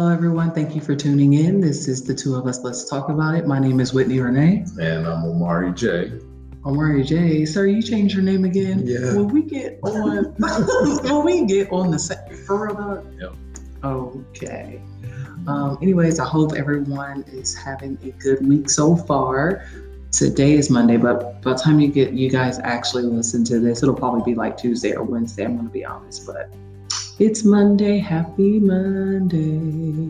Hello, everyone. Thank you for tuning in. This is the two of us. Let's talk about it. My name is Whitney Renee. And I'm Omari J. Omari J. Sir, you changed your name again? Yeah. When we get on, the set, for real, dog? Yep. Okay. Anyways, I hope everyone is having a good week so far. Today is Monday, but by the time you guys actually listen to this, it'll probably be like Tuesday or Wednesday. I'm going to be honest, but it's Monday. Happy Monday.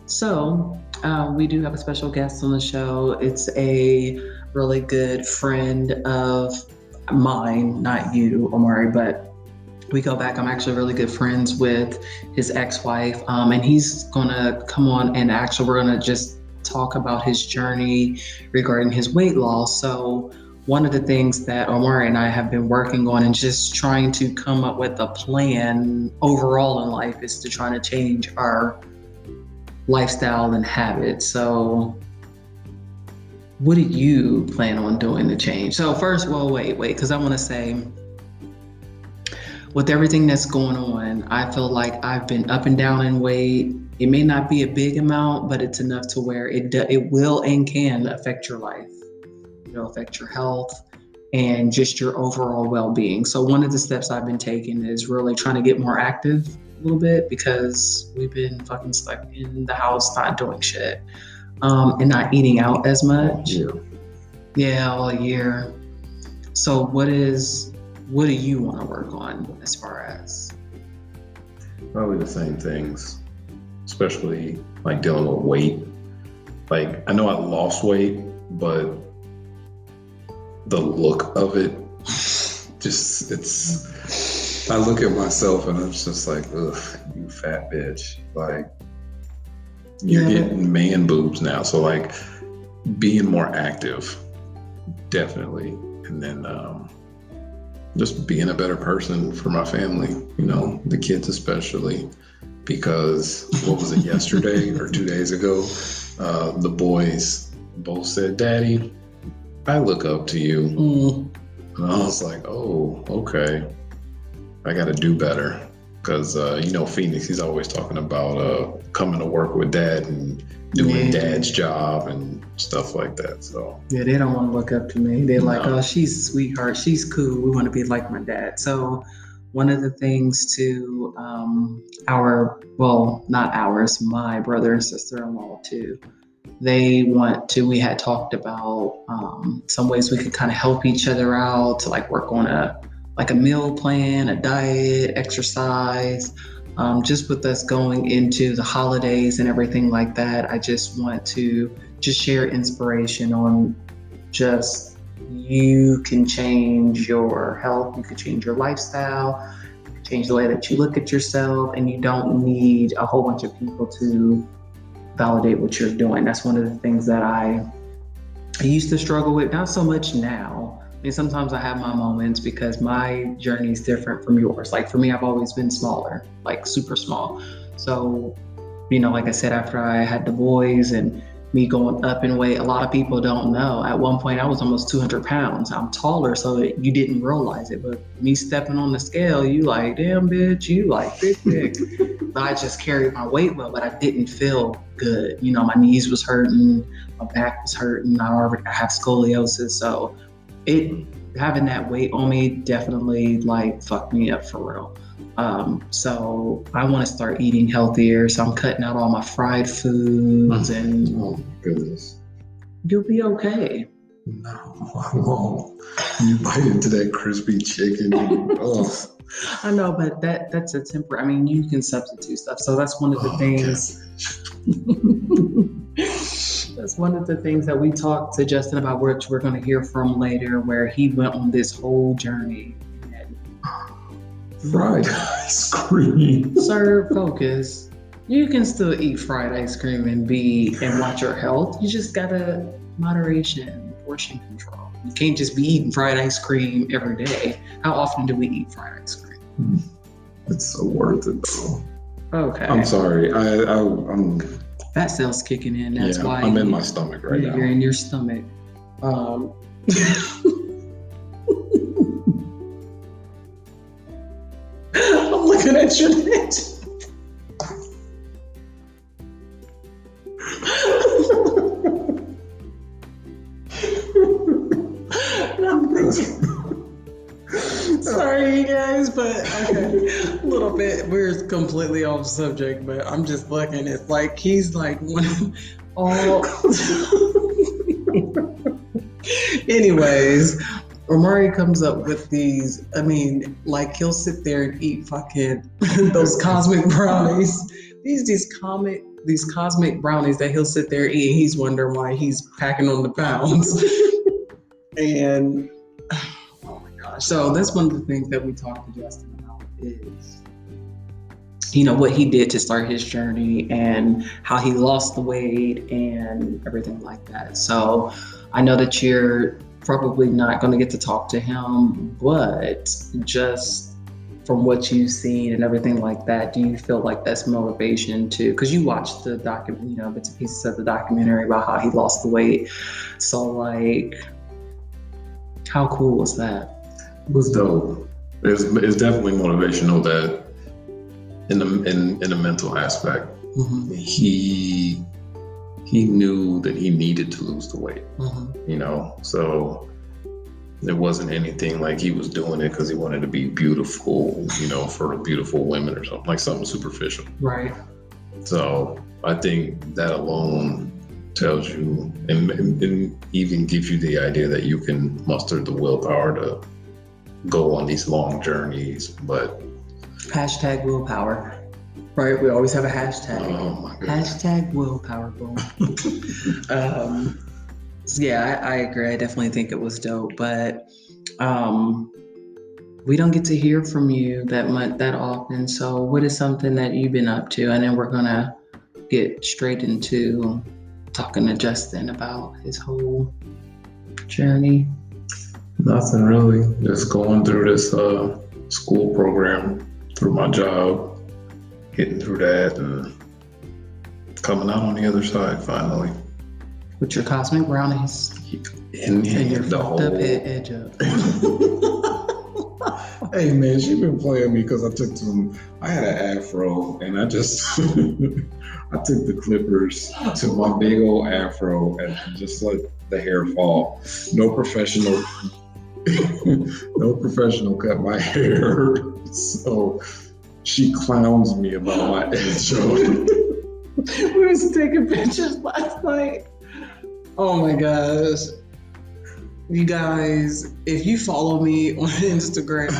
So we do have a special guest on the show. It's a really good friend of mine, not you, Omari, but we go back. I'm actually really good friends with his ex-wife, and he's going to come on and actually we're going to just talk about his journey regarding his weight loss. So one of the things that Omari and I have been working on and just trying to come up with a plan overall in life is to try to change our lifestyle and habits. So what do you plan on doing to change? So first, wait, because I want to say, with everything that's going on, I feel like I've been up and down in weight. It may not be a big amount, but it's enough to where it will and can affect your life. It'll affect your health and just your overall well-being. So one of the steps I've been taking is really trying to get more active a little bit because we've been fucking stuck in the house, not doing shit, and not eating out as much. Yeah, all year. So what do you want to work on as far as? Probably the same things, especially like dealing with weight. Like, I know I lost weight, but the look of it, I look at myself and I'm just like, ugh, you fat bitch. Like, you're getting man boobs now. So like being more active, definitely. And then just being a better person for my family, the kids especially, because what was it, yesterday or 2 days ago, the boys both said, "Daddy, I look up to you." And I was like, oh, okay. I got to do better. Because, Phoenix, he's always talking about coming to work with dad and doing dad's job and stuff like that. So yeah, they don't want to look up to me. They're like, oh, she's a sweetheart. She's cool. We want to be like my dad. So one of the things to my brother and sister-in-law too, we had talked about some ways we could kind of help each other out to like work on a meal plan, a diet, exercise, just with us going into the holidays and everything like that. I just want to just share inspiration on just you can change your health, you can change your lifestyle, you can change the way that you look at yourself, and you don't need a whole bunch of people to validate what you're doing. That's one of the things that I used to struggle with, not so much now. I mean, sometimes I have my moments because my journey is different from yours. Like for me, I've always been smaller, like super small. So, like I said, after I had the boys and me going up in weight, a lot of people don't know. At one point, I was almost 200 pounds. I'm taller, so you didn't realize it. But me stepping on the scale, you like, damn, bitch, you like big. But I just carried my weight well, but I didn't feel good. My knees was hurting, my back was hurting. I have scoliosis, so having that weight on me definitely like fucked me up for real. So I want to start eating healthier. So I'm cutting out all my fried foods and oh my goodness. You'll be okay. No, I won't. You bite into that crispy chicken. I know, but that's a temporary. I mean, you can substitute stuff. So that's one of the things. That's one of the things that we talked to Justin about, which we're going to hear from later, where he went on this whole journey. Fried ice cream. Sir, focus. You can still eat fried ice cream and watch your health. You just gotta moderation, portion control. You can't just be eating fried ice cream every day. How often do we eat fried ice cream? It's so worth it though. Okay. I'm sorry. I'm Fat cells kicking in. That's why I'm in my stomach right now. You're in your stomach. I'm looking at your neck. Sorry, you guys, but okay, a little bit. We're completely off subject, but I'm just looking. It's like he's like one of all. Anyways, Omari comes up with these. I mean, like he'll sit there and eat fucking those cosmic brownies. These cosmic brownies that he'll sit there and eat. And he's wondering why he's packing on the pounds. And oh my gosh. So that's one of the things that we talked to Justin about is, you know, what he did to start his journey and how he lost the weight and everything like that. So I know that you're probably not going to get to talk to him, but just from what you've seen and everything like that, do you feel like that's motivation to, because you watched the bits and pieces of the documentary about how he lost the weight. So like, how cool was that? It was dope. It's definitely motivational that in the mental aspect, he knew that he needed to lose the weight, you know, so it wasn't anything like he was doing it because he wanted to be beautiful, you know, for beautiful women or something, like something superficial. Right. So I think that alone tells you and even gives you the idea that you can muster the willpower to go on these long journeys. But hashtag willpower. Right, we always have a hashtag. Oh my goodness. Hashtag willpower. Boom. Yeah, I agree. I definitely think it was dope, but we don't get to hear from you that often. So, what is something that you've been up to? And then we're gonna get straight into talking to Justin about his whole journey. Nothing really. Just going through this school program, through my job, getting through that, and coming out on the other side finally. With your cosmic brownies and your the fucked whole up edge up. Hey man, she been playing me because I had an afro and I just I took the clippers to my big old afro and just let the hair fall. No professional cut my hair. So she clowns me about my edge. We was taking pictures last night. Oh my gosh. You guys, if you follow me on Instagram,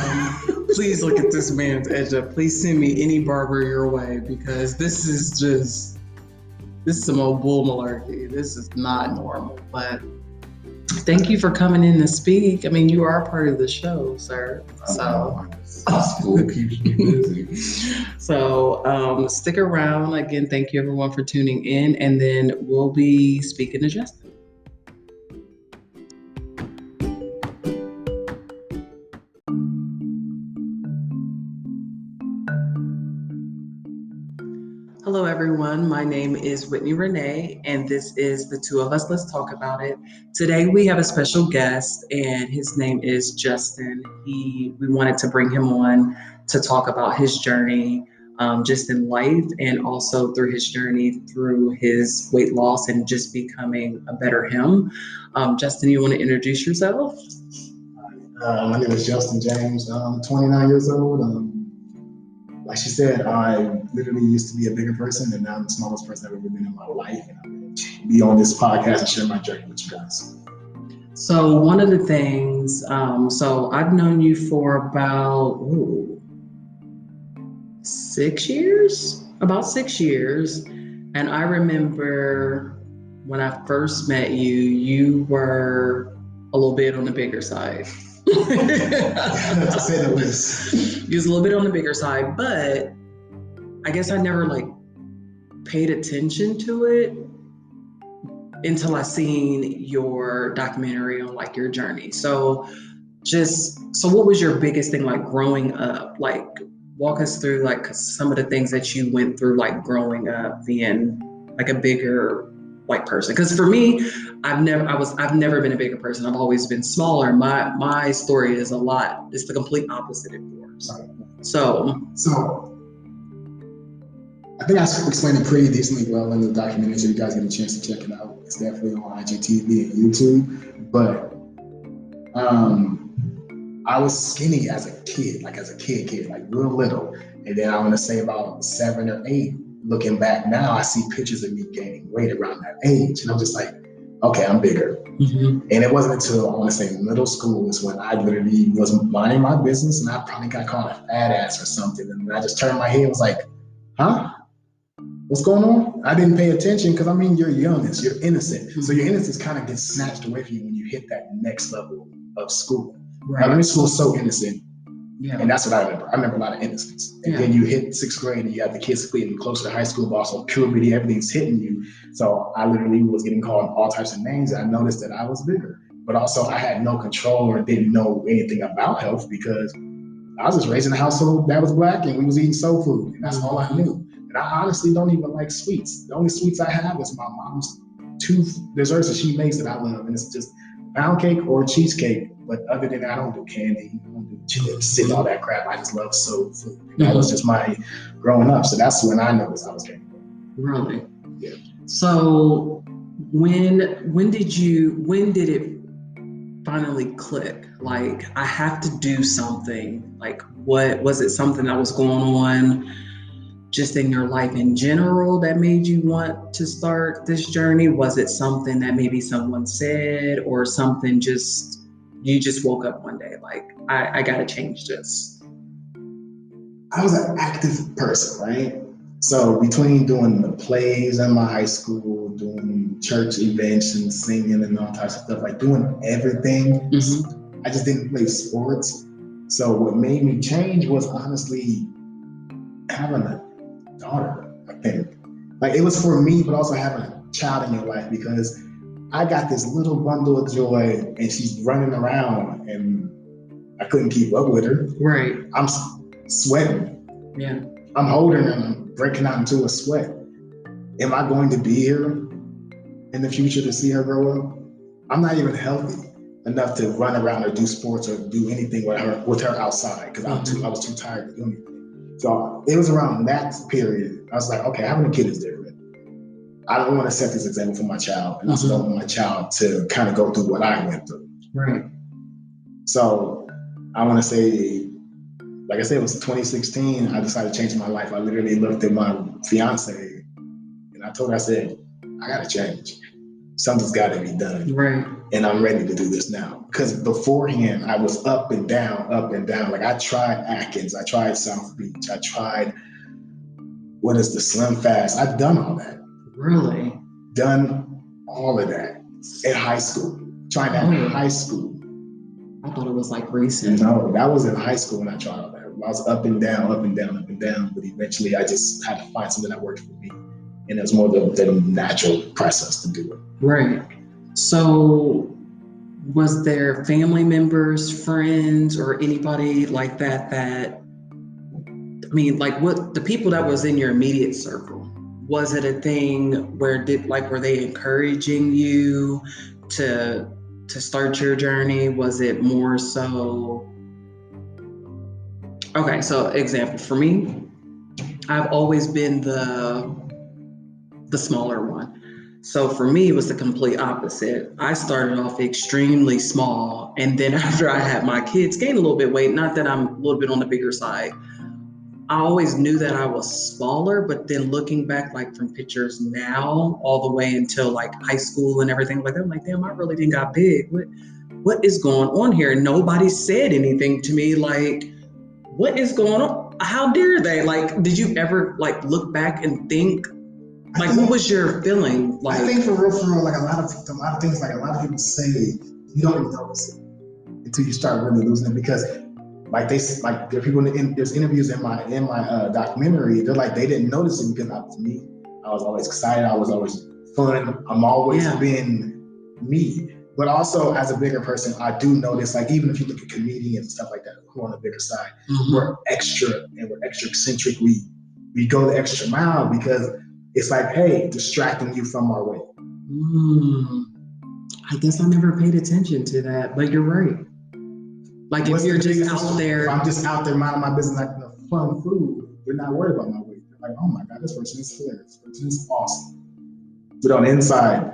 please look at this man's edge up. Please send me any barber your way because this is some old bull malarkey. This is not normal. But thank you for coming in to speak. I mean, you are part of the show, sir. So school keeps me busy. So stick around. Again, thank you everyone for tuning in, and then we'll be speaking to Justin. Hello everyone, my name is Whitney Renee, and this is The Two of Us, Let's Talk About It. Today we have a special guest, and his name is Justin. We wanted to bring him on to talk about his journey just in life, and also through his journey through his weight loss and just becoming a better him. Justin, you want to introduce yourself? My name is Justin James. I'm 29 years old. Like she said, I literally used to be a bigger person, and now I'm the smallest person I've ever been in my life. And I'm going to be on this podcast and share my journey with you guys. So one of the things, so I've known you for about 6 years, and I remember when I first met you, you were a little bit on the bigger side. To say the least. You was a little bit on the bigger side, but I guess I never paid attention to it until I seen your documentary on your journey. So what was your biggest thing growing up? Walk us through some of the things that you went through growing up being a bigger person. Because for me, I've never been a bigger person. I've always been smaller. My story is it's the complete opposite of yours. So I think I explained it pretty decently well in the documentary, so you guys get a chance to check it out. It's definitely on IGTV and YouTube. But I was skinny as a kid, like real little. And then I want to say about 7 or 8, looking back now, I see pictures of me gaining weight around that age. And I'm just like, okay, I'm bigger. And it wasn't until I want to say middle school is when I literally was minding my business and I probably got called a fat ass or something. And I just turned my head and was like, huh? What's going on? I didn't pay attention because you're young, you're innocent. So your innocence kind of gets snatched away from you when you hit that next level of school. Right. Elementary school is so innocent. Yeah. And that's what I remember. I remember a lot of innocence. And then you hit 6th grade and you have the kids getting closer to high school, but also puberty, everything's hitting you. So I literally was getting called all types of names. And I noticed that I was bigger. But also I had no control or didn't know anything about health because I was just raised in a household that was Black and we was eating soul food. And that's all I knew. And I honestly don't even like sweets. The only sweets I have is my mom's 2 desserts that she makes that I love. And it's just pound cake or cheesecake. But other than that, I don't do candy, I don't do chips and all that crap. I just love soul food. That was just my growing up. So that's when I noticed I was getting big. Really? Yeah. So when did it finally click? Like, I have to do something. Like, what was it? Something that was going on just in your life in general that made you want to start this journey? Was it something that maybe someone said or something you just woke up one day like, I gotta change this? I was an active person, right? So between doing the plays in my high school, doing church events and singing and all types of stuff, like doing everything, I just didn't play sports. So what made me change was honestly having a daughter, I think. Like, it was for me, but also having a child in your life, because I got this little bundle of joy and she's running around and I couldn't keep up with her. Right. I'm sweating. Yeah. I'm holding her and I'm breaking out into a sweat. Am I going to be here in the future to see her grow up? I'm not even healthy enough to run around or do sports or do anything with her outside because I was too tired to do anything. So it was around that period. I was like, okay, having a kid is different. I don't want to set this example for my child, and I also don't want my child to kind of go through what I went through. Right. So I want to say, like I said, it was 2016. I decided to change my life. I literally looked at my fiance and I told her, I said, I got to change. Something's got to be done. Right. And I'm ready to do this now. Because beforehand, I was up and down. Like, I tried Atkins. I tried South Beach. I tried, what is the Slim Fast? I've done all that. Really? Done all of that in high school. Tried that in high school. I thought it was like recent. No, that was in high school when I tried all that. I was up and down. But eventually I just had to find something that worked for me. And it was more the natural process to do it. Right. So was there family members, friends, or anybody like that what the people that was in your immediate circle? Was it a thing where were they encouraging you to start your journey? Was it more so? Okay, so example for me, I've always been the smaller one. So for me, it was the complete opposite. I started off extremely small, and then after I had my kids, gained a little bit of weight. Not that I'm a little bit on the bigger side. I always knew that I was smaller, but then looking back, like from pictures now, all the way until like high school and everything like that, I'm like, damn, I really didn't got big. What is going on here? And nobody said anything to me. Like, what is going on? How dare they? Like, did you ever like look back and think, like, what was your feeling? Like, I think for real, like a lot of things, like a lot of people say, you don't even notice it until you start really losing it, because like there are people there's interviews in my documentary. They're like, they didn't notice it because that was me. I was always excited. I was always fun. I'm always been me. But also as a bigger person, I do notice, like, even if you look at comedians and stuff like that who are on the bigger side, we're extra and we're extra eccentric. We go the extra mile because it's like, hey, distracting you from our way. I guess I never paid attention to that, but you're right. Like, if you're just out there. If I'm just out there minding my business, like fun food, they're not worried about my weight. They're like, oh my God, this person is hilarious. This person is awesome. But on the inside,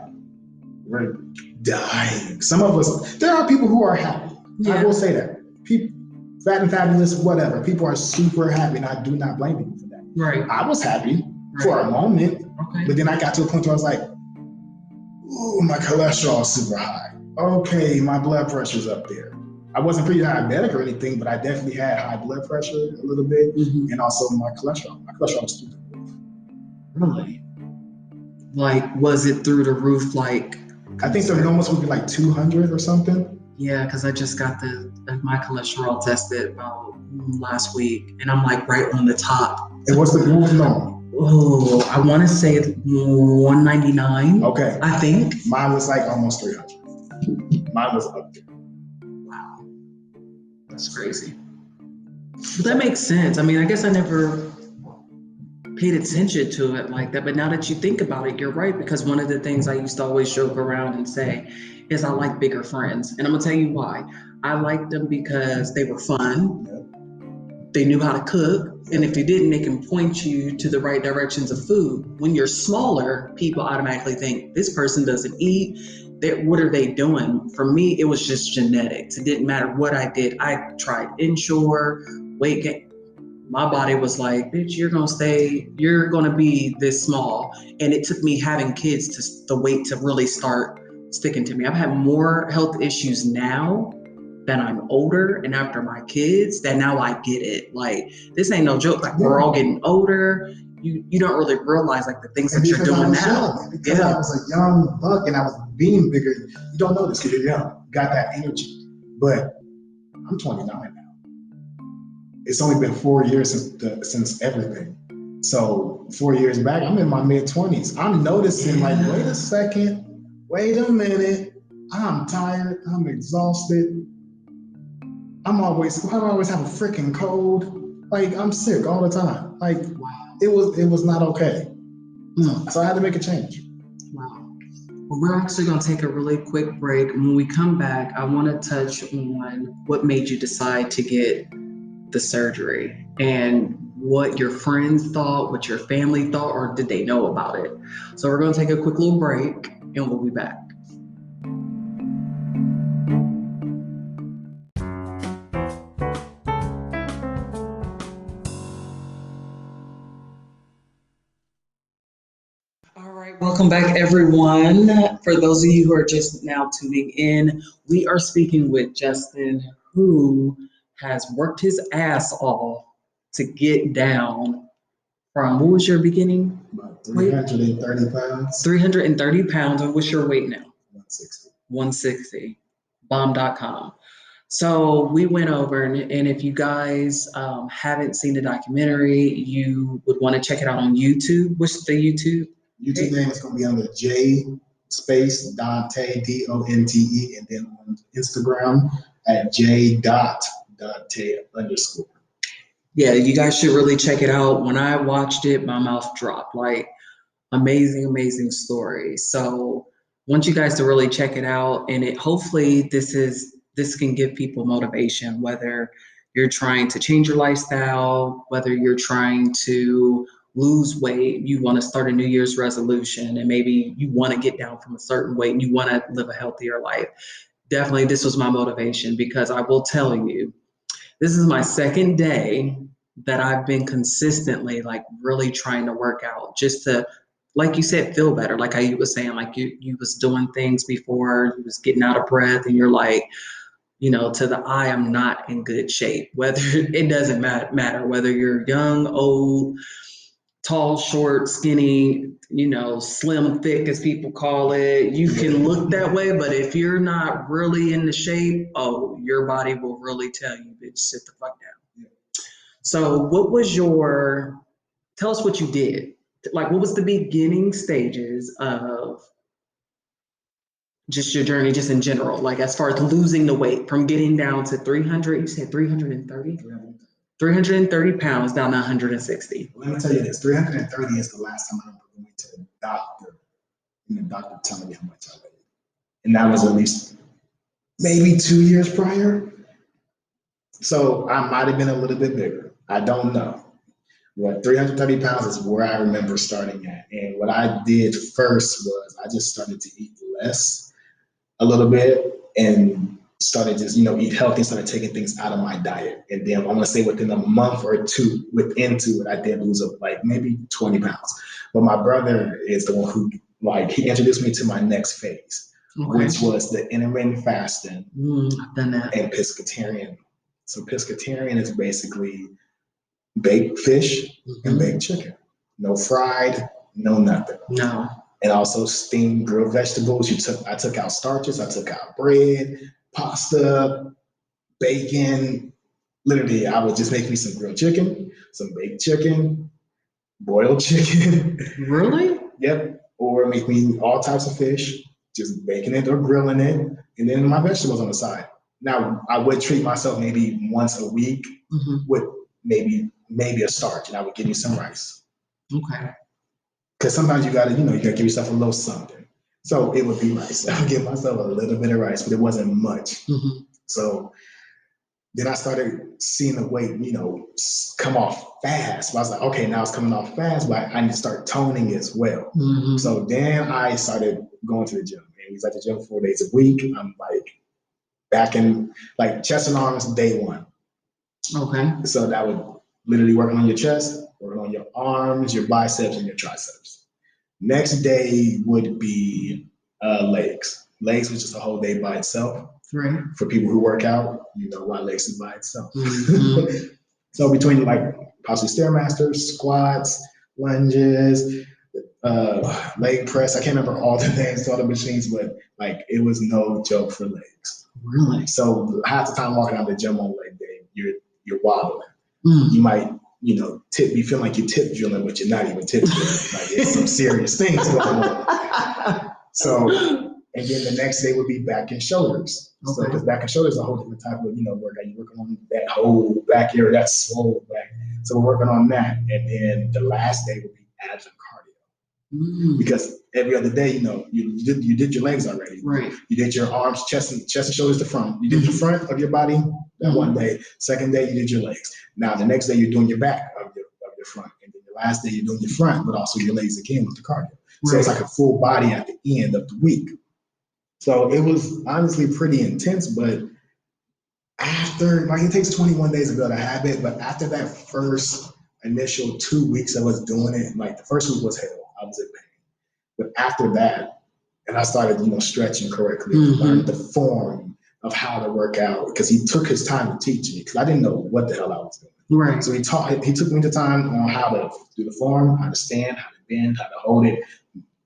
we're dying. Some of us, there are people who are happy. Yeah. I will say that. people, fat and fabulous, whatever. People are super happy, and I do not blame people for that. Right. I was happy for a moment, but then I got to a point where I was like, ooh, my cholesterol is super high. Okay, my blood pressure's up there. I wasn't pre-diabetic or anything, but I definitely had high blood pressure a little bit, and also my cholesterol. My cholesterol was through the roof. Really? Like, was it through the roof? Like, I think the normals would be like 200 or something. Yeah, because I just got my cholesterol tested last week, and I'm like right on the top. And what was normal? Oh, I want to say 199. Okay. I think. Mine was like almost 300. Mine was up there. Wow. That's crazy. But that makes sense. I mean, I guess I never paid attention to it like that. But now that you think about it, you're right. Because one of the things I used to always joke around and say is I like bigger friends. And I'm going to tell you why. I liked them because they were fun. They knew how to cook. And if you didn't, they can point you to the right directions of food. When you're smaller, people automatically think this person doesn't eat. What are they doing? For me, it was just genetics. It didn't matter what I did. I tried Ensure, weight gain. My body was like, bitch, you're going to be this small. And it took me having kids to the weight to really start sticking to me. I've had more health issues now that I'm older and after my kids that now I get it. Like, this ain't no joke. Like, we're all getting older. You don't really realize like the things that you're doing now. Because I was a young buck and I was being bigger. You don't know this because you're young. You got that energy. But I'm 29 now. It's only been 4 years since everything. So 4 years back, I'm in my mid-20s. I'm noticing like, wait a second, wait a minute. I'm tired. I'm exhausted. I always have a freaking cold. Like, I'm sick all the time. Like, wow. It was not okay. So I had to make a change. Wow. Well, we're actually going to take a really quick break. When we come back, I want to touch on what made you decide to get the surgery and what your friends thought, what your family thought, or did they know about it? So we're going to take a quick little break and we'll be back. Welcome back, everyone. For those of you who are just now tuning in, we are speaking with Justin, who has worked his ass off to get down from, what was your beginning? About 330 pounds. 330 pounds. And what's your weight now? 160. 160. Bomb.com. So we went over, and if you guys haven't seen the documentary, you would want to check it out on YouTube. What's the YouTube? YouTube name is going to be under J space Donte, DONTE, and then on Instagram at J.Donte_. Yeah, you guys should really check it out. When I watched it, my mouth dropped. Like, amazing, amazing story. So I want you guys to really check it out, and hopefully this can give people motivation, whether you're trying to change your lifestyle, whether you're trying to lose weight, you want to start a New Year's resolution, and maybe you want to get down from a certain weight and you want to live a healthier life. Definitely, this was my motivation, because I will tell you, this is my second day that I've been consistently like really trying to work out just to, like you said, feel better. Like I was saying, like you was doing things before, you was getting out of breath, and you're like, you know, to the eye, I'm not in good shape. Whether it doesn't matter whether you're young, old, tall, short, skinny, you know, slim, thick, as people call it. You can look that way, but if you're not really in the shape, your body will really tell you, bitch, sit the fuck down. So tell us what you did. Like, what was the beginning stages of just your journey, just in general, like as far as losing the weight from getting down to 300, you said 330? 330 pounds down to 160. Let me tell you this, 330 is the last time I remember going to the doctor, and the doctor telling me how much I weighed. And that was at least maybe 2 years prior. So I might have been a little bit bigger. I don't know. But 330 pounds is where I remember starting at. And what I did first was I just started to eat less a little bit. And started just, eat healthy, started taking things out of my diet. And then I want to say within a month or two into it, I did lose up like maybe 20 pounds. But my brother is the one who, he introduced me to my next phase, which was the intermittent fasting I've done that. and pescatarian. So pescatarian is basically baked fish and baked chicken. No fried, no nothing. No. And also steamed grilled vegetables. I took out starches, I took out bread, pasta, bacon. Literally, I would just make me some grilled chicken, some baked chicken, boiled chicken. Really? Yep. Or make me all types of fish, just baking it or grilling it, and then my vegetables on the side. Now, I would treat myself maybe once a week with maybe a starch, and I would give me some rice. Okay. Because sometimes you gotta give yourself a little something. So it would be rice. I would give myself a little bit of rice, but it wasn't much. So then I started seeing the weight, come off fast. So I was like, okay, now it's coming off fast, but I need to start toning as well. So then I started going to the gym. And we was at the gym 4 days a week. I'm back in chest and arms day one. Okay. So that would literally working on your chest, working on your arms, your biceps, and your triceps. Next day would be legs. Legs was just a whole day by itself. Right. For people who work out, why legs is by itself. So between possibly Stairmasters, squats, lunges, leg press, I can't remember all the names to all the machines, but it was no joke for legs. Really? So half the time walking out the gym on leg day, you're wobbling. You might, be feeling like you're tip drilling, but you're not even tip drilling. It's some serious things going on. So, and then the next day would be back and shoulders. Okay. So, because back and shoulders is a whole different type of, workout. You're working on that whole back area, that swole back. So we're working on that. And then the last day would be abs and cardio. Because every other day, you did your legs already. Right. You did your arms, chest and shoulders, the front. You did the front of your body that one day. Second day, you did your legs. Now, the next day, you're doing your back of your front. And then the last day, you're doing your front, but also your legs again with the cardio. So it's like a full body at the end of the week. So it was honestly pretty intense, but after, it takes 21 days to build a habit, but after that first initial 2 weeks of us doing it, the first week was hell. I was in pain. But after that, and I started, stretching correctly, learned the form of how to work out, because he took his time to teach me, because I didn't know what the hell I was doing. Right. So he took me the time on how to do the form, how to stand, how to bend, how to hold it.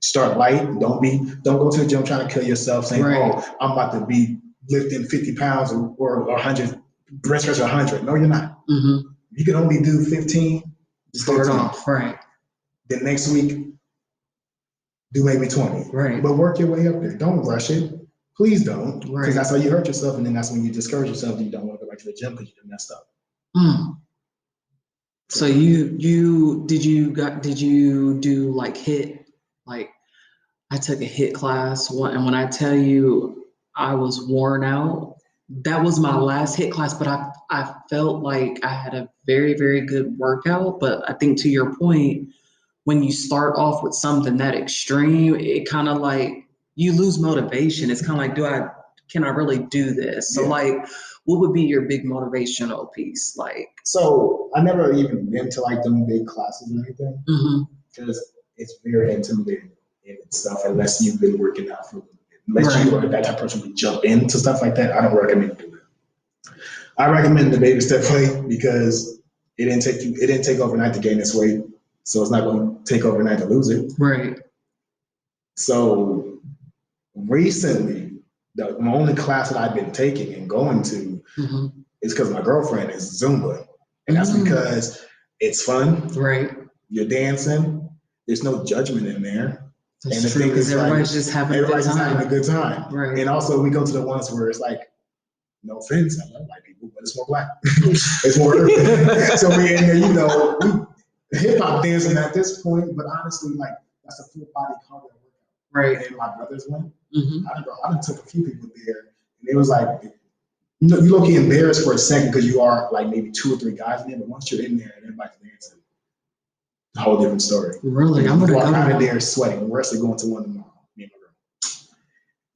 Start light. Don't go to the gym trying to kill yourself saying, oh, I'm about to be lifting 50 pounds or 100, bench press 100. No, you're not. You can only do 15. Start off. Right. Then next week, do maybe 20. Right. But work your way up there. Don't rush it. Please don't. Right. Because that's how you hurt yourself. And then that's when you discourage yourself and you don't want to go back to the gym because you messed up. So did you do HIIT? I took a HIIT class, and when I tell you I was worn out, that was my last HIIT class, but I felt like I had a very, very good workout. But I think to your point, when you start off with something that extreme, it kind of you lose motivation. It's kind of can I really do this? So what would be your big motivational piece? So I never even been to them big classes or anything, because it's very intimidating in itself unless you've been working out for a little bit. Unless you are that type of person to jump into stuff like that, I don't recommend doing it. I recommend the baby step way because it didn't take overnight to gain this weight, so it's not going to take overnight to lose it. Right. So recently, the only class that I've been taking and going to is because my girlfriend is Zumba. And that's because it's fun. Right. You're dancing. There's no judgment in there. That's and the true, because everybody's just having a good time. Right. And also we go to the ones where it's no offense, I love white people, but it's more black. It's more urban. So we in there, we hip hop dancing at this point, but honestly, that's a full body cardio workout. Right. And my brothers went. I done took a few people there, and it was you look embarrassed for a second because you are maybe 2 or 3 guys in there, but once you're in there and everybody's dancing, a whole different story. Really? I'm gonna walk out of there sweating. We're actually going to one tomorrow, me and my girl.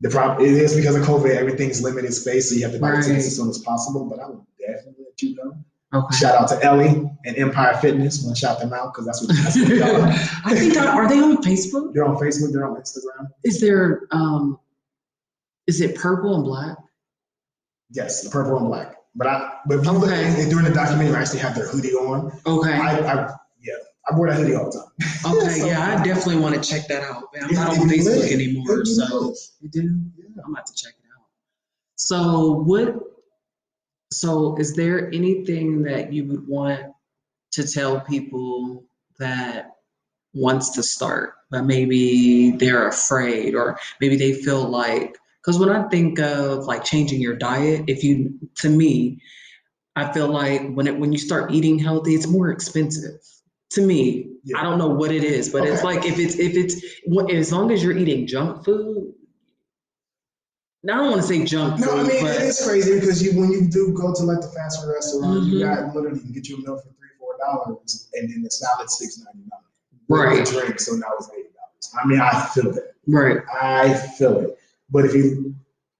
The problem it is because of COVID, everything's limited space, so you have to buy tickets as soon as possible. But I will definitely let you know. Okay. Shout out to Ellie and Empire Fitness. Want to shout them out because that's what they are. I think are they on Facebook? They're on Facebook. They're on Instagram. Is there is it purple and black? Yes, the purple and black. But if you look during the documentary, I actually have their hoodie on. Okay. I wear that hoodie all the time. Okay, so, yeah, I definitely want to check that out. I'm not on Facebook anymore, so you do. Yeah. I'm about to check it out. So is there anything that you would want to tell people that wants to start, but maybe they're afraid, or maybe they feel like, because when I think of like changing your diet, to me, I feel like when you start eating healthy, it's more expensive. To me, I don't know what it is, but it's like if it's as long as you're eating junk food. Now, I don't want to say junk food. No, I mean it is crazy because when you do go to like the fast food restaurant, you got literally can get you a meal for $3-4, and then the salad $6.99. Right. The drink, so now it's $80. I mean, I feel it. Right. I feel it. But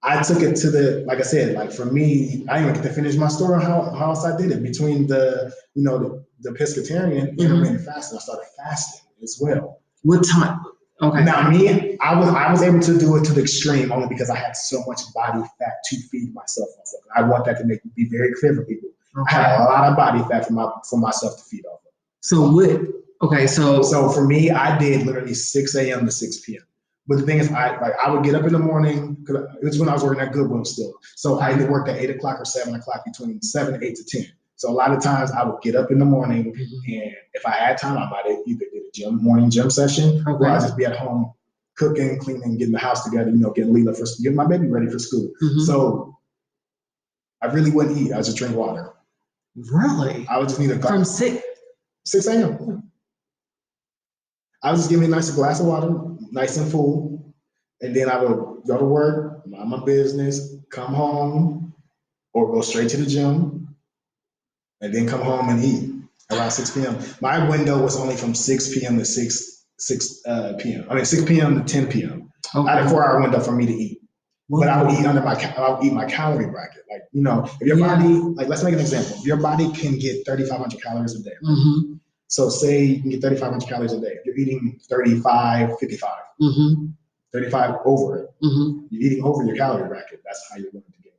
I took it to like I said, like for me, I didn't even get to finish my story how else I did it between the pescatarian intermittent fasting. I started fasting as well. What time? Okay. Now me, I was able to do it to the extreme only because I had so much body fat to feed myself. I want that to be very clear for people. Okay. I had a lot of body fat for myself to feed off of. So what? Okay, so for me, I did literally 6 a.m. to 6 p.m. But the thing is, I would get up in the morning because it was when I was working at Goodwill still. So I either worked at 8 o'clock or 7 o'clock, between 7, 8 to 10. So a lot of times I would get up in the morning, and if I had time, I might have either did a morning gym session, or I'd just be at home cooking, cleaning, getting the house together, getting Leela getting my baby ready for school. So I really wouldn't eat. I would just drink water. Really? I would just need a glass. From 6 a.m. Yeah. I would just give me a nice glass of water, nice and full, and then I would go to work, mind my business, come home, or go straight to the gym, and then come home and eat around 6 p.m. My window was only from 6 p.m. to 6 p.m. I mean 6 p.m. to 10 p.m. Okay. I had a 4-hour window for me to eat. Well, but I would eat my calorie bracket. Like, if your body, like, let's make an example. If your body can get 3,500 calories a day. Right? So say you can get 3,500 calories a day. If you're eating 35, 55, 35 over it. You're eating over your calorie bracket. That's how you're going to get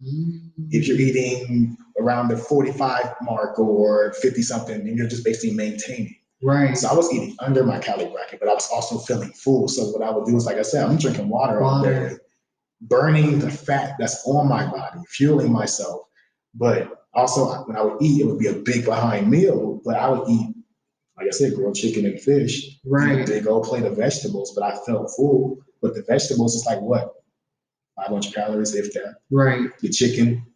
weight. If you're eating around the 45 mark or 50 something, then you're just basically maintaining. Right. So I was eating under my calorie bracket, but I was also feeling full. So what I would do is, like I said, I'm drinking water all day, burning the fat that's on my body, fueling myself. But also, when I would eat, it would be a big behind meal, but I would eat, like I said, grilled chicken and fish, a big old plate of vegetables, but I felt full. But the vegetables is like what? 500 calories, if that. Right. The chicken.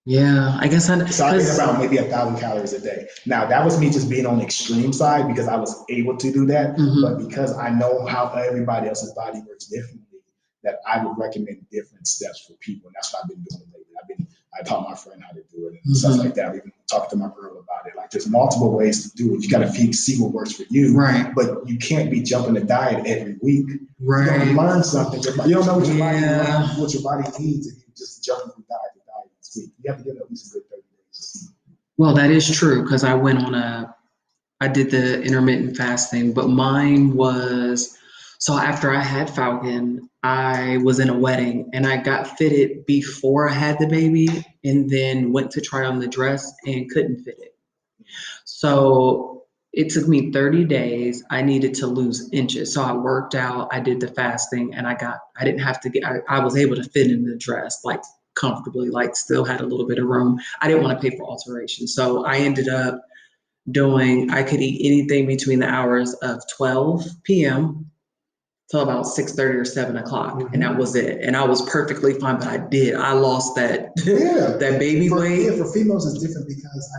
Yeah, I guess So I think about maybe 1,000 calories a day. Now, that was me just being on the extreme side because I was able to do that. But because I know how everybody else's body works differently, that I would recommend different steps for people. And that's what I've been doing lately. I taught my friend how to do it and stuff like that. I've even talked to my girl about it. Like, there's multiple ways to do it. You got to see what works for you. Right. But you can't be jumping a diet every week. Right. You got to learn something. You don't know what your body needs if you just jump from diet to diet this week. You have to get at least a good 30 days. Well, that is true because I did the intermittent fasting, but mine was, so after I had Falcon, I was in a wedding and I got fitted before I had the baby and then went to try on the dress and couldn't fit it. So it took me 30 days. I needed to lose inches. So I worked out, I did the fasting, and I was able to fit in the dress like comfortably, like still had a little bit of room. I didn't want to pay for alterations. So I ended up I could eat anything between the hours of 12 p.m. till about 6:30 or 7 o'clock, and that was it. And I was perfectly fine, but I lost that that baby weight. Yeah, for females it's different because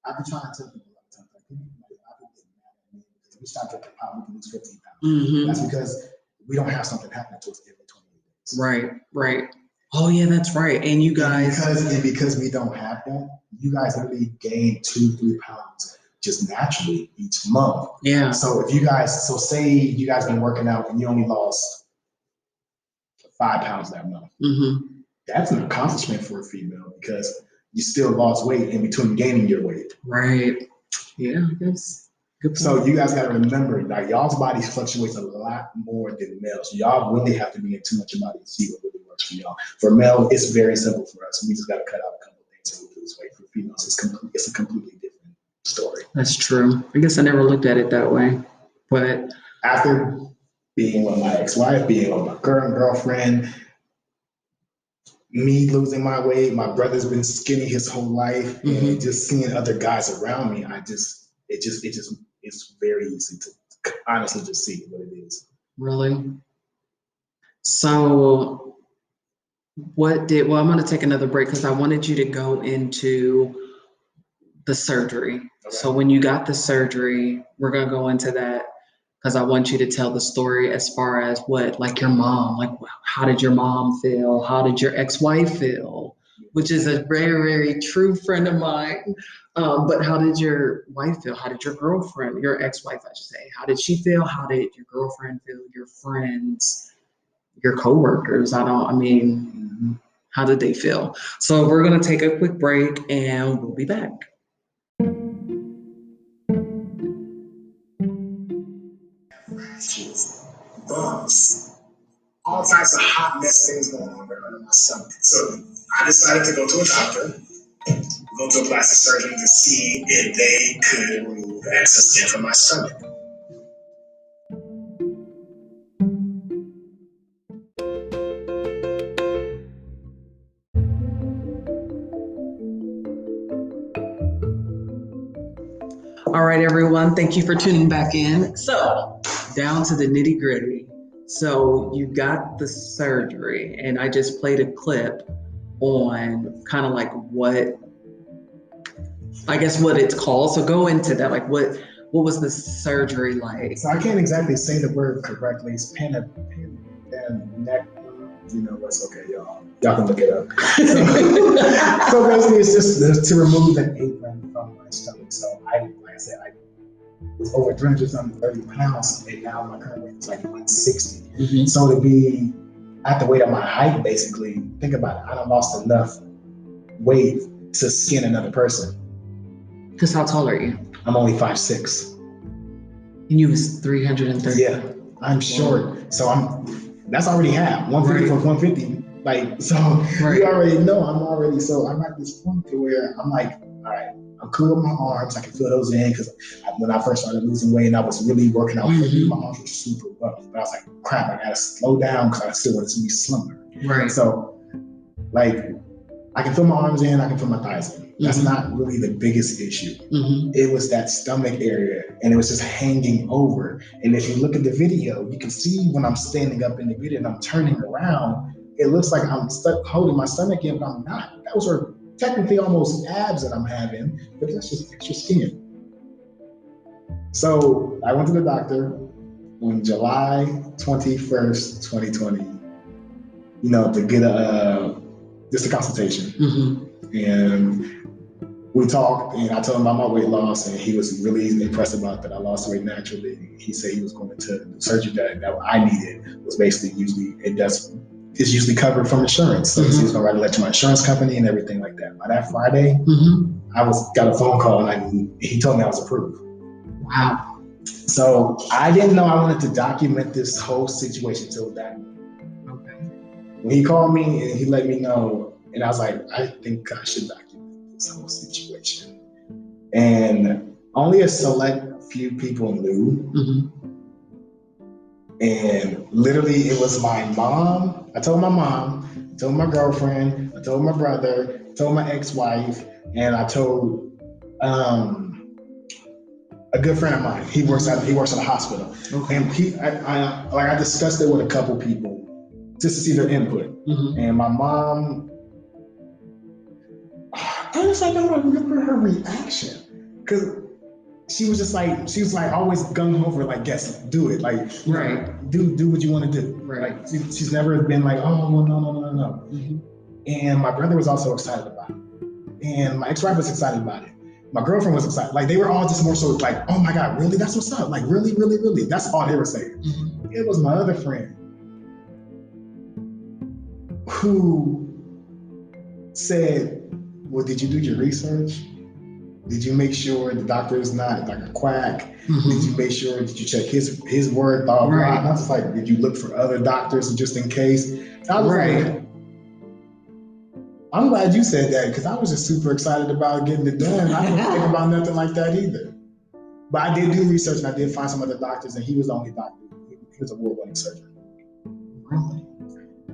I've been trying to tell people a lot of times, I've been getting mad at me because we start drinking power, we can lose 15 pounds. That's because we don't have something happening to us every 28 days. Right. Oh yeah, that's right. And you guys, because we don't have that, you guys literally gain 2-3 pounds just naturally each month. Yeah. So say you guys been working out and you only lost 5 pounds that month. Mm-hmm. That's an accomplishment for a female because you still lost weight in between gaining your weight. Right. Yeah, that's good. So you guys got to remember, like, y'all's body fluctuates a lot more than males. Y'all really have to be in too much body to see what really works for y'all. For male, it's very simple for us. We just got to cut out a couple of things and we lose weight. For females, it's a completely different story. That's true. I guess I never looked at it that way. But after being with my ex-wife, being with my current girlfriend, me losing my weight, my brother's been skinny his whole life, and just seeing other guys around me, it's very easy to honestly just see what it is. Really? So I'm going to take another break because I wanted you to go into the surgery. Okay. So when you got the surgery, we're going to go into that because I want you to tell the story as far as what, like your mom, like how did your mom feel? How did your ex-wife feel? Which is a very, very true friend of mine. But how did your wife feel? How did your girlfriend, your ex-wife, I should say, how did she feel? How did your girlfriend feel? Your friends, your coworkers? How did they feel? So we're going to take a quick break and we'll be back. Bumps, all types of hot mess things going on with my stomach. So I decided to go to a doctor, go to a plastic surgeon to see if they could remove excess skin from my stomach. All right, everyone, thank you for tuning back in. So, down to the nitty gritty. So you got the surgery, and I just played a clip on kind of like what it's called. So go into that, like what was the surgery like? So I can't exactly say the word correctly. It's neck. You know what's okay, y'all. Y'all can look it up. So basically, it's just to remove an apron from my stomach. So I was over 330 pounds, and now my current weight is like 160. Mm-hmm. So to be at the weight of my height, basically, think about it. I done lost enough weight to skin another person. Because how tall are you? I'm only 5'6". And you was 330. Yeah, I'm short. So that's already half. 150 for 150. Like, so you already know I'm at this point to where I'm like, all right, I'm cool with my arms. I can feel those in because when I first started losing weight and I was really working out, my arms were super rough. But I was like, crap, I gotta slow down because I still wanted to be slimmer. Right. So, like, I can feel my arms in, I can feel my thighs in. That's not really the biggest issue. Mm-hmm. It was that stomach area, and it was just hanging over. And if you look at the video, you can see when I'm standing up in the video and I'm turning around, it looks like I'm stuck holding my stomach in, but I'm not. Those are technically almost abs that I'm having, but that's just extra skin. So I went to the doctor on July 21st, 2020, to get just a consultation. Mm-hmm. And we talked, and I told him about my weight loss, and he was really impressed about that I lost weight naturally. He said he was going to the surgery that I needed was basically it's usually covered from insurance. So he was going to write a letter to my insurance company and everything like that. By that Friday, I got a phone call, and he told me I was approved. Wow. So I didn't know I wanted to document this whole situation till that. Okay. When he called me and he let me know, and I was like, I think I should document this whole situation. And only a select few people knew. Mm-hmm. And literally, it was my mom. I told my mom, I told my girlfriend, I told my brother, I told my ex-wife, and I told a good friend of mine. He works at a hospital. Okay. And I discussed it with a couple people just to see their input. Mm-hmm. And my mom, honestly, I don't remember her reaction because she was always gung ho for like, yes, do it, like, right, do what you want to do. Right. Like she's never been like, oh, well, no. Mm-hmm. And my brother was also excited about it, and my ex-wife was excited about it. My girlfriend was excited. Like they were all just more so like, oh my God, really? That's what's up. Like really, really, really. That's all they were saying. Mm-hmm. It was my other friend who said, well, did you do your research? Did you make sure the doctor is not like a quack? Mm-hmm. Did you make sure, did you check his word, blah, blah, blah? Not just like, did you look for other doctors just in case? I was like, I'm glad you said that because I was just super excited about getting it done. I didn't think about nothing like that either. But I did do research and I did find some other doctors and he was the only doctor. He was a award-winning surgeon. Really?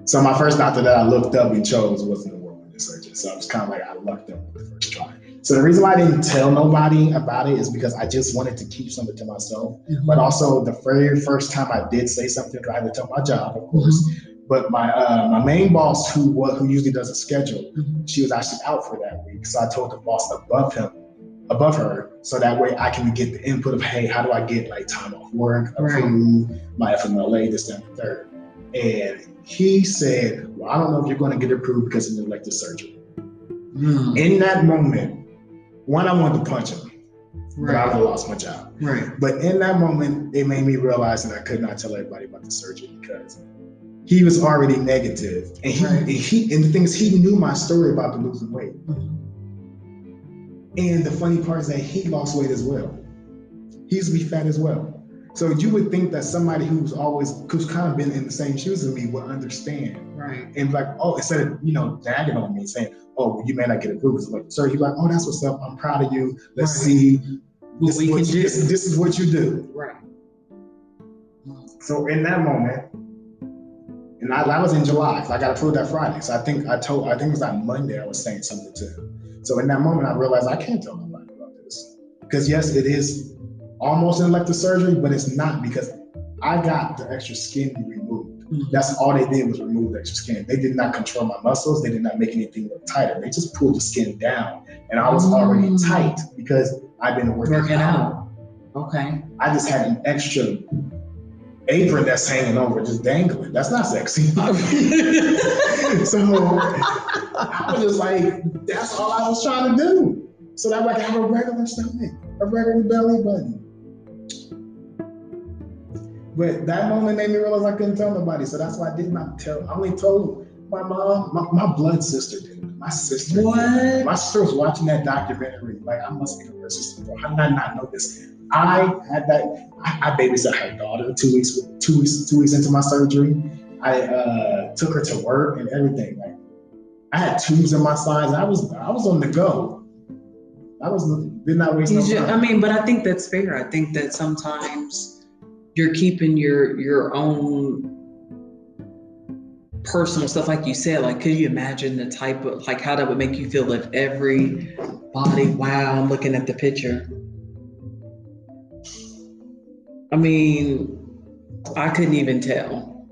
So my first doctor that I looked up and chose wasn't an award-winning surgeon. So I was kind of like, I lucked up with the first try. So the reason why I didn't tell nobody about it is because I just wanted to keep something to myself. Mm-hmm. But also the very first time I did say something, because I had to tell my job, of course. Mm-hmm. But my main boss, who usually does a schedule, mm-hmm. she was actually out for that week. So I told the boss above her, so that way I can get the input of, hey, how do I get like time off work, approve my FMLA, this, that, and the third. And he said, well, I don't know if you're going to get approved because of elective surgery. Mm. In that moment, one, I wanted to punch him, but I would have lost my job. Right. But in that moment, it made me realize that I could not tell everybody about the surgery because he was already negative. And and the thing is, he knew my story about the losing weight. Mm-hmm. And the funny part is that he lost weight as well. He used to be fat as well. So you would think that somebody who's kind of been in the same shoes as me would understand. Right. And like, oh, instead of, nagging on me saying, oh, well, you may not get approved. Like, sir, you're like, oh, that's what's up. I'm proud of you. Let's see. This is what you do. Right. So in that moment, and I was in July, because I got approved that Friday. So I think it was that Monday I was saying something to him. So in that moment, I realized I can't tell nobody about this. Because yes, it is almost an elective surgery, but it's not because I got the extra skin removed. Mm-hmm. That's all they did was remove the extra skin. They did not control my muscles. They did not make anything look tighter. They just pulled the skin down. And I was already tight because I've been working out. Okay. I just had an extra apron that's hanging over, just dangling. That's not sexy. So I was just like, that's all I was trying to do. So that way I can have a regular stomach, a regular belly button. But that moment made me realize I couldn't tell nobody. So that's why I did not tell. I only told my mom, my blood sister did. My sister. What? Did. My sister was watching that documentary. Like, I must be her sister. How did I not know this? I had that. I babysat her daughter 2 weeks into my surgery. I took her to work and everything. Like, I had tubes in my sides. I was on the go. Did not waste no time. I mean, but I think that's fair. I think that sometimes you're keeping your own personal stuff, like you said. Like, could you imagine the type of, like, how that would make you feel if everybody, wow, I'm looking at the picture. I mean, I couldn't even tell.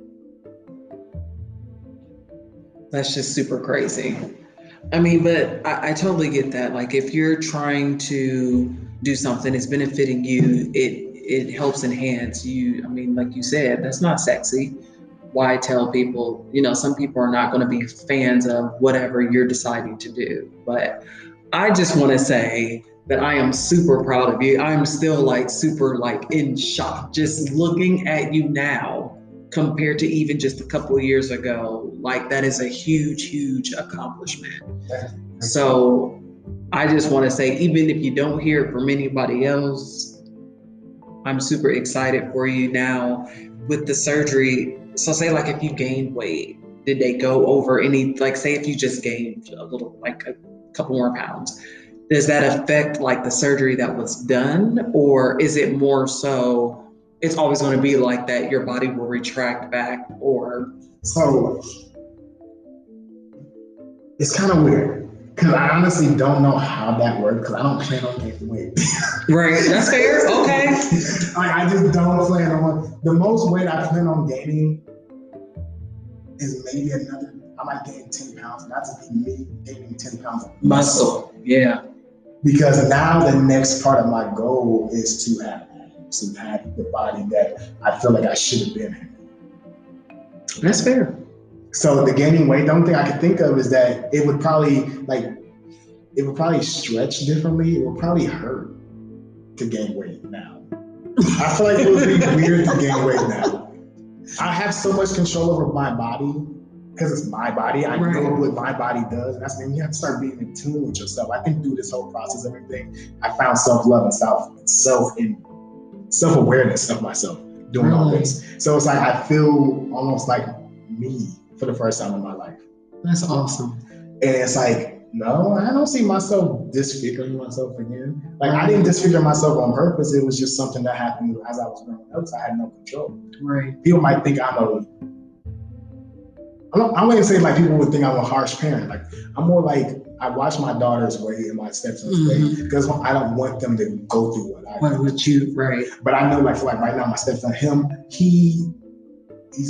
That's just super crazy. I mean, but I totally get that. Like, if you're trying to do something, it's benefiting you, it helps enhance you. I mean, like you said, that's not sexy. Why tell people, some people are not going to be fans of whatever you're deciding to do. But I just want to say that I am super proud of you. I'm still super in shock just looking at you now compared to even just a couple of years ago. Like, that is a huge, huge accomplishment. So I just want to say, even if you don't hear it from anybody else, I'm super excited for you now with the surgery. So say, like, if you gained weight, did they go over any, like, say if you just gained a little, like a couple more pounds, does that affect like the surgery that was done? Or is it more so it's always going to be like that, your body will retract back? Or so it's kind of weird because I honestly don't know how that works because I don't plan on gaining weight. Right, that's fair. Okay. I just don't plan on. The most weight I plan on gaining is maybe I might gain 10 pounds, and that's just me gaining 10 pounds of muscle. Yeah. Because now the next part of my goal is to have the body that I feel like I should have been in. That's fair. So the gaining weight, the only thing I could think of is that it would probably it would probably stretch differently. It would probably hurt to gain weight now. I feel like it would be weird to gain weight now. I have so much control over my body because it's my body. I know what my body does. And that's when you have to start being in tune with yourself. I think through this whole process of everything, I found self-love and self-awareness of myself doing all this. So it's like I feel almost like me for the first time in my life. That's awesome. And it's like, no, I don't see myself disfiguring myself again. Like I didn't disfigure myself on purpose. It was just something that happened as I was growing up. So I had no control. Right. People might think I wouldn't even say like people would think I'm a harsh parent. Like I'm more like I watch my daughter's way and my stepson's way because I don't want them to go through what I do. What you right? But I know like for like right now my stepson, he's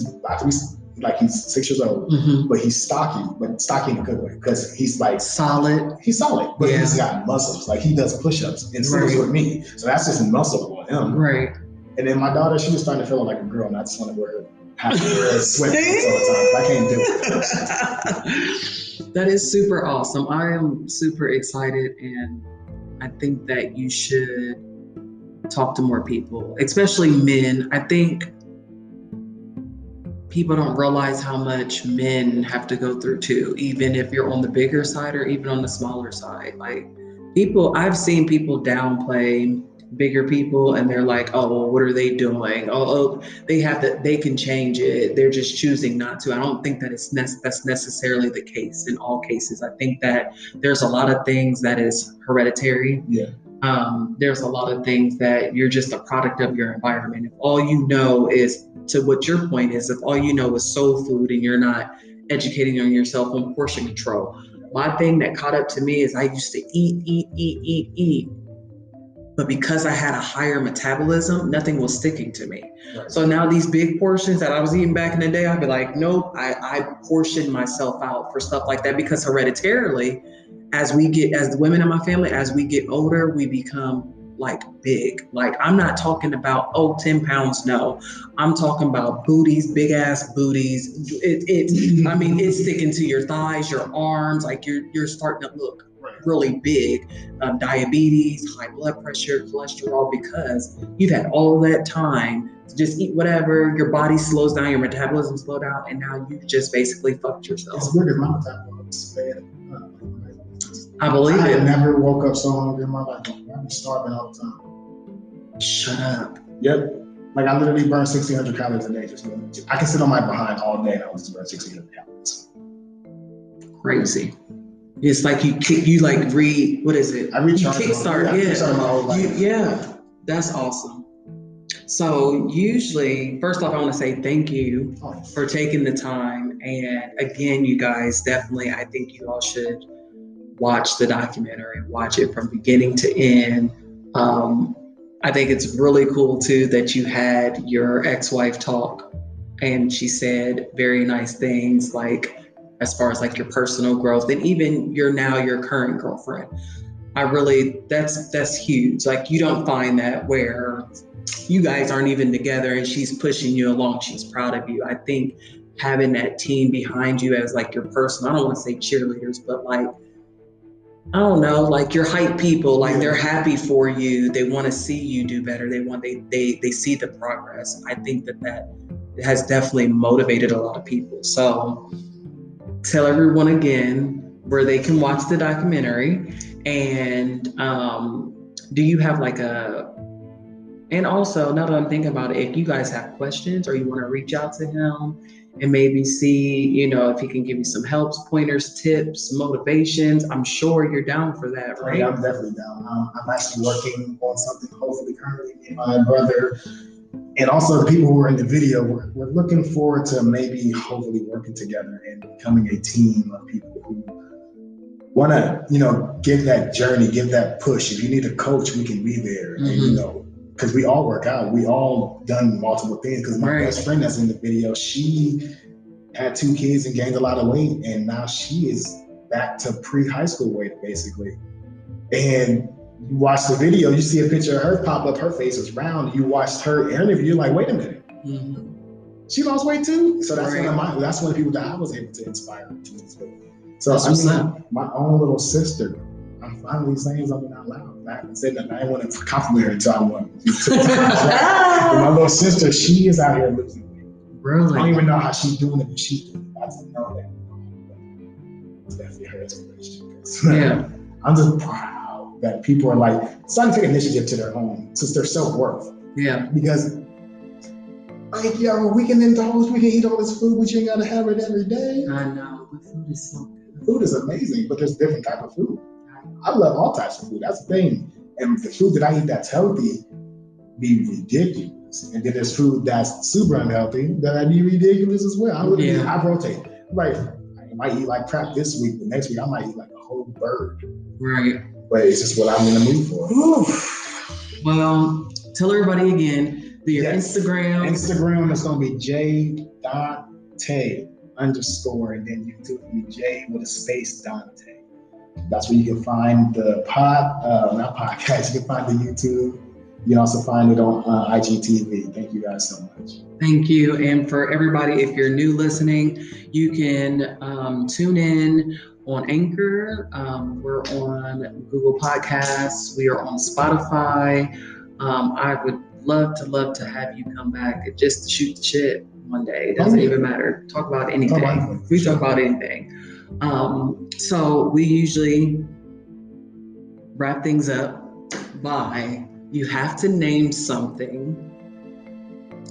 about to be like he's 6 years old, but he's stocky in a good way because he's like solid. He's solid, but he's got muscles. Like he does push-ups and swims with me, so that's just muscle on him. Right. And then my daughter, she was starting to feel like a girl, and I just want to have to wear sweatpants all the time. I can't do it. That is super awesome. I am super excited, and I think that you should talk to more people, especially men. I think people don't realize how much men have to go through too, even if you're on the bigger side or even on the smaller side. Like I've seen people downplay bigger people and they're like, oh, well, what are they doing? Oh, they can change it. They're just choosing not to. I don't think that that's necessarily the case in all cases. I think that there's a lot of things that is hereditary. Yeah. There's a lot of things that you're just a product of your environment. If all you know is, to what your point is, if all you know is soul food and you're not educating on yourself on portion control. My thing that caught up to me is I used to eat. But because I had a higher metabolism, nothing was sticking to me. Right. So now these big portions that I was eating back in the day, I'd be like, nope, I portioned myself out for stuff like that because hereditarily, as the women in my family, as we get older, we become like big. Like I'm not talking about 10 pounds. No, I'm talking about booties, big ass booties. I mean, it's sticking to your thighs, your arms. Like you're starting to look really big. Diabetes, high blood pressure, cholesterol, because you've had all that time to just eat whatever. Your body slows down, your metabolism slows down, and now you just basically fucked yourself. It's weird as my metabolism. I believe it. I never woke up so hungry in my life. I've been starving all the time. Shut up. Yep. Like I literally burn 1,600 calories a day. I can sit on my behind all day and I'll just burn 1,600 calories. Crazy. It's like what is it? I recharge. You kickstart, yeah. That's awesome. So usually, first off, I want to say thank you for taking the time. And again, you guys, definitely, I think you all should watch the documentary, watch it from beginning to end. I think it's really cool too that you had your ex-wife talk and she said very nice things, like as far as like your personal growth and even your current girlfriend. That's huge. Like you don't find that where you guys aren't even together and she's pushing you along. She's proud of you. I think having that team behind you as like your personal, I don't want to say cheerleaders, but like, I don't know, like your hype people, like they're happy for you. They want to see you do better. They see the progress. I think that has definitely motivated a lot of people. So tell everyone again where they can watch the documentary. And do you have and also now that I'm thinking about it, if you guys have questions or you want to reach out to him and maybe see, if he can give you some helps, pointers, tips, motivations, I'm sure you're down for that, right? Yeah, I'm definitely down. I'm actually working on something, hopefully currently, me and my brother, and also the people who are in the video, we're looking forward to maybe hopefully working together and becoming a team of people who want to, give that journey, give that push. If you need a coach, we can be there. And, because we all work out. We all done multiple things. Because my best friend that's in the video, she had 2 kids and gained a lot of weight. And now she is back to pre-high school weight, basically. And you watch the video, you see a picture of her pop up, her face is round. You watched her interview, you're like, wait a minute. She lost weight too? So that's one of the people that I was able to inspire to lose weight. So my own little sister, finally saying something out loud. I haven't said nothing. I didn't want to compliment her until I won. My little sister, she is out here losing weight. Really? I don't even know how she's doing it, but she's doing it. I just know that it's definitely her inspiration. Yeah. I'm just proud that people are like starting to take initiative to their own, since their self-worth. Yeah. Because like, yo, we can indulge, we can eat all this food, but you ain't gotta have it every day. I know, but food is so good. Food is amazing, but there's different type of food. I love all types of food. That's the thing. And the food that I eat that's healthy be ridiculous. And then there's food that's super unhealthy that be ridiculous as well. I rotate. Like, I might eat like crap this week, but next week I might eat like a whole bird. Right. But it's just what I'm in the mood for. Well, tell everybody again. Your Instagram. Instagram is going to be j.tay_, and then YouTube will be J with a space Dante. That's where you can find the not podcast, you can find the YouTube. You can also find it on IGTV. Thank you guys so much. Thank you. And for everybody, if you're new listening, you can tune in on Anchor. We're on Google Podcasts. We are on Spotify. I would love to have you come back just to shoot the shit one day. It doesn't even matter. Talk about anything. We talk about anything. So we usually wrap things up by you have to name something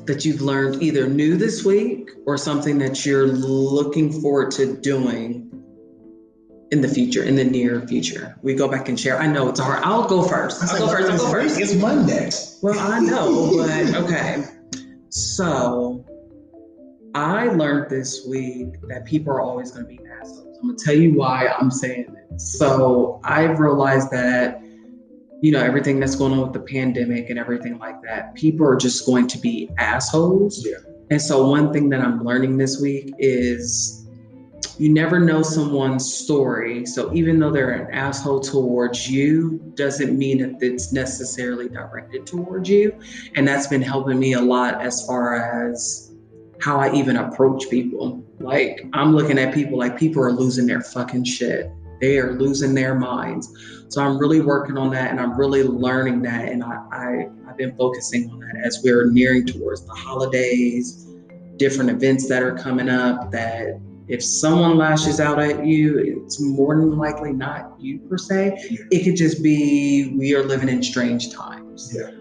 that you've learned either new this week or something that you're looking forward to doing in the future, in the near future. We go back and share. I know it's hard. I'll go first. I'll go first. It's Monday. Well, I know, but okay. So I learned this week that people are always going to be assholes. I'm going to tell you why I'm saying it. So I've realized that, everything that's going on with the pandemic and everything like that, people are just going to be assholes. Yeah. And so one thing that I'm learning this week is you never know someone's story. So even though they're an asshole towards you, doesn't mean that it's necessarily directed towards you. And that's been helping me a lot as far as how I even approach people. Like, I'm looking at people like people are losing their fucking shit. They are losing their minds. So I'm really working on that, and I'm really learning that. And I've been focusing on that as we're nearing towards the holidays, different events that are coming up, that if someone lashes out at you, it's more than likely not you per se. It could just be we are living in strange times. Yeah.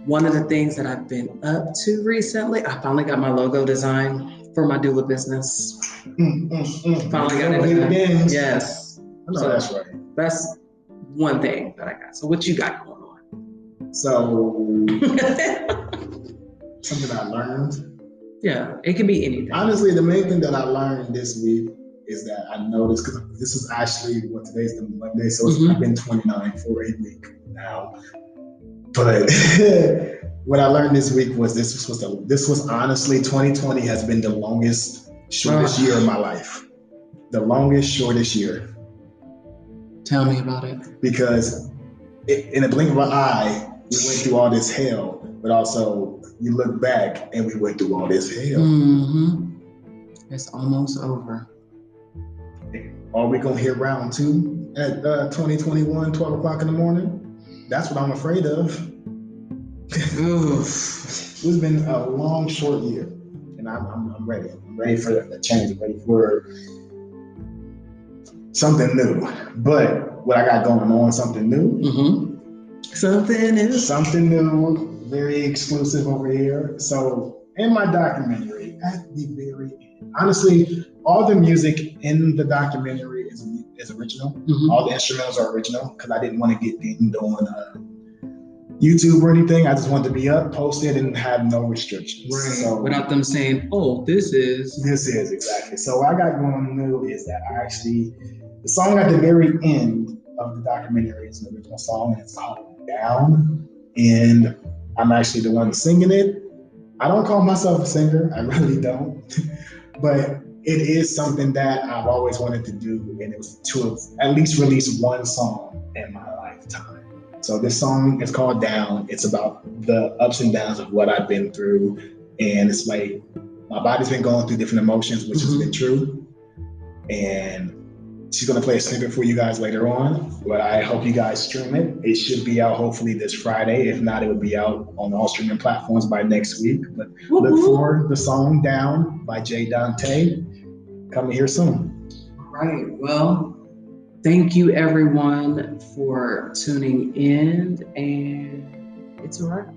One of the things that I've been up to recently, I finally got my logo design for my doula business. Finally got it done. Yes. I know that's right. That's one thing that I got. So what you got going on? So something I learned. Yeah, it can be anything. Honestly, the main thing that I learned this week is that I noticed, because this is actually today's the Monday, so I've been 29 for a week now. But what I learned this week was this was honestly 2020 has been the longest, shortest year of my life. The longest, shortest year. Tell me about it. Because in a blink of an eye, we went through all this hell, but also you look back and we went through all this hell. Mm-hmm. It's almost over. Are we going to hear round 2 at 2021, 12 o'clock in the morning? That's what I'm afraid of. It's been a long, short year, and I'm ready. I'm ready for the change. I'm ready for something new. But what I got going on, something new. Mm-hmm. Something new, very exclusive over here. So in my documentary, at the very end, honestly, all the music in the documentary is original. Mm-hmm. All the instrumentals are original because I didn't want to get dinged on YouTube or anything. I just wanted to be up, posted, and have no restrictions. Right. So, without them saying, "Oh, this is exactly." So what I got going new is that the song at the very end of the documentary is an original song, and it's called "Down," and I'm actually the one singing it. I don't call myself a singer. I really don't, but it is something that I've always wanted to do, and it was to at least release one song in my lifetime. So this song is called Down. It's about the ups and downs of what I've been through, and it's like my body's been going through different emotions, which has been true. And She's going to play a snippet for you guys later on, but I hope you guys stream it. It should be out hopefully this Friday. If not, it will be out on all streaming platforms by next week. But look for the song Down by Jay Dante. Coming here soon. All right. Well, thank you everyone for tuning in, and it's a wrap.